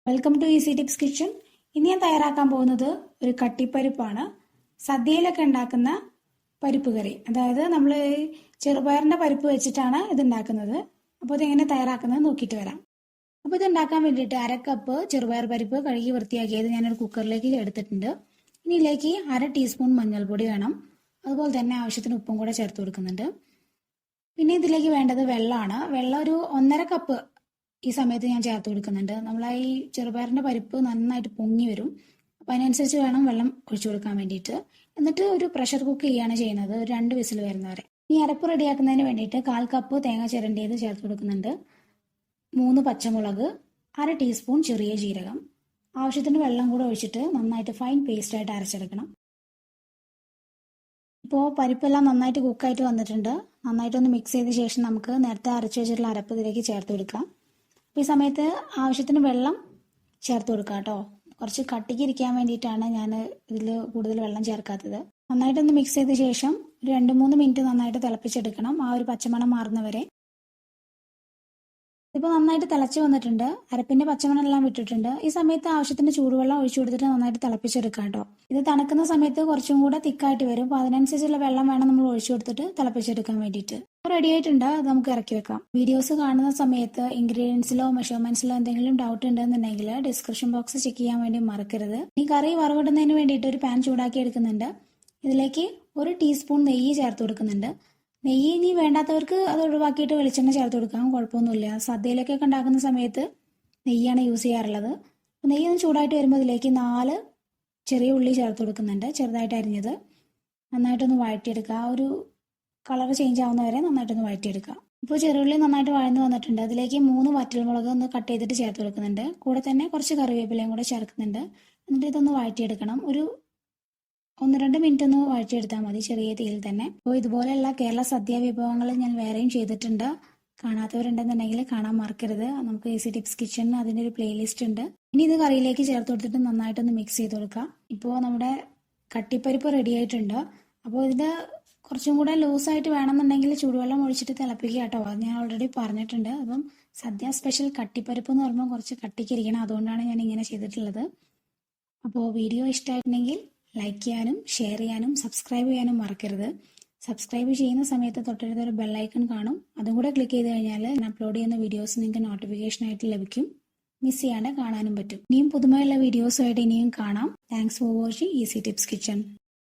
Welcome to easy tips kitchen. ഇനി ഞാൻ തയ്യാറാക്കാൻ പോകുന്നത് ഒരു കട്ടിപ്പരിപ്പാണ്. സദ്യയിലൊക്കെ ഉണ്ടാക്കുന്ന പരിപ്പ് കറി, അതായത് നമ്മൾ ചെറുപയറിന്റെ പരിപ്പ് വെച്ചിട്ടാണ് ഇത് ഉണ്ടാക്കുന്നത്. അപ്പോൾ ഇതെങ്ങനെ തയ്യാറാക്കുന്നത് നോക്കിയിട്ട് വരാം. അപ്പോൾ ഇത് ഉണ്ടാക്കാൻ വേണ്ടിയിട്ട് 1/2 കപ്പ് ചെറുപയർ പരിപ്പ് കഴുകി വൃത്തിയാക്കിയത് ഞാനൊരു കുക്കറിലേക്ക് എടുത്തിട്ടുണ്ട്. ഇനി ഇതിലേക്ക് 1/2 ടീസ്പൂൺ മഞ്ഞൾപ്പൊടി വേണം. അതുപോലെ തന്നെ ആവശ്യത്തിന് ഉപ്പും കൂടെ ചേർത്ത് കൊടുക്കുന്നുണ്ട്. പിന്നെ ഇതിലേക്ക് വേണ്ടത് വെള്ളമാണ്. വെള്ളം ഒരു 1.5 കപ്പ് ഈ സമയത്ത് ഞാൻ ചേർത്ത് കൊടുക്കുന്നുണ്ട്. നമ്മൾ ഈ ചെറുപയറിന്റെ പരിപ്പ് നന്നായിട്ട് പൊങ്ങി വരും. അപ്പം അതിനനുസരിച്ച് വേണം വെള്ളം ഒഴിച്ചു കൊടുക്കാൻ വേണ്ടിയിട്ട്. എന്നിട്ട് ഒരു പ്രഷർ കുക്ക് ചെയ്യാണ് ചെയ്യുന്നത്, ഒരു 2 വിസിൽ വരുന്നവരെ. ഈ അരപ്പ് റെഡിയാക്കുന്നതിന് വേണ്ടിയിട്ട് 1/4 കപ്പ് തേങ്ങ ചിരണ്ടിയത് ചേർത്ത് കൊടുക്കുന്നുണ്ട്. 3 പച്ചമുളക്, 1/2 ടീസ്പൂൺ ചെറിയ ജീരകം, ആവശ്യത്തിന് വെള്ളം കൂടെ ഒഴിച്ചിട്ട് നന്നായിട്ട് ഫൈൻ പേസ്റ്റായിട്ട് അരച്ചെടുക്കണം. ഇപ്പോൾ പരിപ്പെല്ലാം നന്നായിട്ട് കുക്കായിട്ട് വന്നിട്ടുണ്ട്. നന്നായിട്ടൊന്ന് മിക്സ് ചെയ്ത ശേഷം നമുക്ക് നേരത്തെ അരച്ചു വെച്ചിട്ടുള്ള അരപ്പ് ഇതിലേക്ക് ചേർത്ത് കൊടുക്കാം. ഈ സമയത്ത് ആവശ്യത്തിന് വെള്ളം ചേർത്ത് കൊടുക്കുക കേട്ടോ. കുറച്ച് കട്ടിക്കിരിക്കാൻ വേണ്ടിയിട്ടാണ് ഞാൻ ഇതിൽ കൂടുതൽ വെള്ളം ചേർക്കാത്തത്. നന്നായിട്ടൊന്ന് മിക്സ് ചെയ്ത ശേഷം ഒരു 2-3 മിനിറ്റ് നന്നായിട്ട് തിളപ്പിച്ചെടുക്കണം, ആ ഒരു പച്ചമണം മാറുന്നവരെ. ഇപ്പോൾ നന്നായിട്ട് തിളച്ച് വന്നിട്ടുണ്ട്, അരപ്പിന്റെ പച്ചമണം എല്ലാം വിട്ടിട്ടുണ്ട്. ഈ സമയത്ത് ആവശ്യത്തിന് ചൂടുവെള്ളം ഒഴിച്ചു കൊടുത്തിട്ട് നന്നായിട്ട് തിളപ്പിച്ചെടുക്കാം കേട്ടോ. ഇത് തണുക്കുന്ന സമയത്ത് കുറച്ചും കൂടെ തിക്കായിട്ട് വരും. അപ്പോൾ അതിനനുസരിച്ചുള്ള വെള്ളം വേണം നമ്മൾ ഒഴിച്ചു കൊടുത്തിട്ട് തിളപ്പിച്ചെടുക്കാൻ വേണ്ടിയിട്ട്. റെഡി ആയിട്ടുണ്ട്, അത് നമുക്ക് ഇറക്കി വെക്കാം. വീഡിയോസ് കാണുന്ന സമയത്ത് ഇൻഗ്രീഡിയൻസിലോ മെഷർമെന്റ്സിലോ എന്തെങ്കിലും ഡൗട്ട് ഉണ്ടെന്നുണ്ടെങ്കിൽ ഡിസ്ക്രിപ്ഷൻ ബോക്സ് ചെക്ക് ചെയ്യാൻ വേണ്ടി മറക്കരുത്. ഈ കറി വറവിടുന്നതിന് വേണ്ടിയിട്ട് ഒരു പാൻ ചൂടാക്കി എടുക്കുന്നുണ്ട്. ഇതിലേക്ക് 1 ടീസ്പൂൺ നെയ്യ് ചേർത്ത് കൊടുക്കുന്നുണ്ട്. നെയ്യ് ഇനി വേണ്ടാത്തവർക്ക് അത് ഒഴിവാക്കിയിട്ട് വെളിച്ചെണ്ണ ചേർത്ത് കൊടുക്കാം, കുഴപ്പമൊന്നുമില്ല. സദ്യയിലൊക്കെ ഉണ്ടാക്കുന്ന സമയത്ത് നെയ്യാണ് യൂസ് ചെയ്യാറുള്ളത്. നെയ്യ് ഒന്ന് ചൂടായിട്ട് വരുമ്പോൾ ഇതിലേക്ക് 4 ചെറിയ ഉള്ളി ചേർത്ത് കൊടുക്കുന്നുണ്ട്, ചെറുതായിട്ട് അരിഞ്ഞത്. നന്നായിട്ടൊന്ന് വഴറ്റിയെടുക്കുക, ഒരു കളർ ചേഞ്ച് ആവുന്നവരെ നന്നായിട്ടൊന്ന് വഴറ്റിയെടുക്കുക. ഇപ്പോൾ ചെറുള്ളി നന്നായിട്ട് വഴന്നു വന്നിട്ടുണ്ട്. അതിലേക്ക് 3 വറ്റൽമുളക് ഒന്ന് കട്ട് ചെയ്തിട്ട് ചേർത്ത് കൊടുക്കുന്നുണ്ട്. കൂടെ തന്നെ കുറച്ച് കറിവേപ്പിലയും കൂടെ ചേർക്കുന്നുണ്ട്. എന്നിട്ട് ഇതൊന്ന് വഴറ്റിയെടുക്കണം. ഒരു 1-2 മിനിറ്റ് ഒന്ന് വഴറ്റിയെടുത്താൽ മതി, ചെറിയ തീയിൽ തന്നെ. അപ്പോൾ ഇതുപോലെയുള്ള കേരള സദ്യ വിഭവങ്ങൾ ഞാൻ വേറെയും ചെയ്തിട്ടുണ്ട്. കാണാത്തവരുണ്ടെന്നുണ്ടെങ്കിൽ കാണാൻ മറക്കരുത്. നമുക്ക് ഈസി ടിപ്സ് കിച്ചണിൽ അതിൻ്റെ ഒരു പ്ലേലിസ്റ്റ് ഉണ്ട്. ഇനി ഇത് കറിയിലേക്ക് ചേർത്ത് കൊടുത്തിട്ട് നന്നായിട്ടൊന്ന് മിക്സ് ചെയ്ത് കൊടുക്കാം. ഇപ്പോൾ നമ്മുടെ കട്ടിപ്പരിപ്പ് റെഡി ആയിട്ടുണ്ട്. അപ്പോൾ ഇതിൻ്റെ കുറച്ചും കൂടെ ലൂസായിട്ട് വേണമെന്നുണ്ടെങ്കിൽ ചൂടുവെള്ളം ഒഴിച്ചിട്ട് തിളപ്പിക്കുക കേട്ടോ. അത് ഞാൻ ഓൾറെഡി പറഞ്ഞിട്ടുണ്ട്. അപ്പം സദ്യ സ്പെഷ്യൽ കട്ടിപ്പരിപ്പ് എന്ന് പറയുമ്പോൾ കുറച്ച് കട്ടിക്കിരിക്കണം, അതുകൊണ്ടാണ് ഞാൻ ഇങ്ങനെ ചെയ്തിട്ടുള്ളത്. അപ്പോൾ വീഡിയോ ഇഷ്ടമായിട്ടുണ്ടെങ്കിൽ ലൈക്ക് ചെയ്യാനും ഷെയർ ചെയ്യാനും സബ്സ്ക്രൈബ് ചെയ്യാനും മറക്കരുത്. സബ്സ്ക്രൈബ് ചെയ്യുന്ന സമയത്ത് തൊട്ടടുത്ത് ഒരു ബെല്ലൈക്കൺ കാണും, അതും കൂടെ ക്ലിക്ക് ചെയ്ത് കഴിഞ്ഞാൽ ഞാൻ അപ്ലോഡ് ചെയ്യുന്ന വീഡിയോസ് നിങ്ങൾക്ക് നോട്ടിഫിക്കേഷൻ ആയിട്ട് ലഭിക്കും. മിസ് ചെയ്യാണ്ട് കാണാനും പറ്റും. ഇനിയും പുതുമയുള്ള വീഡിയോസുമായിട്ട് ഇനിയും കാണാം. Thanks for watching easy tips kitchen.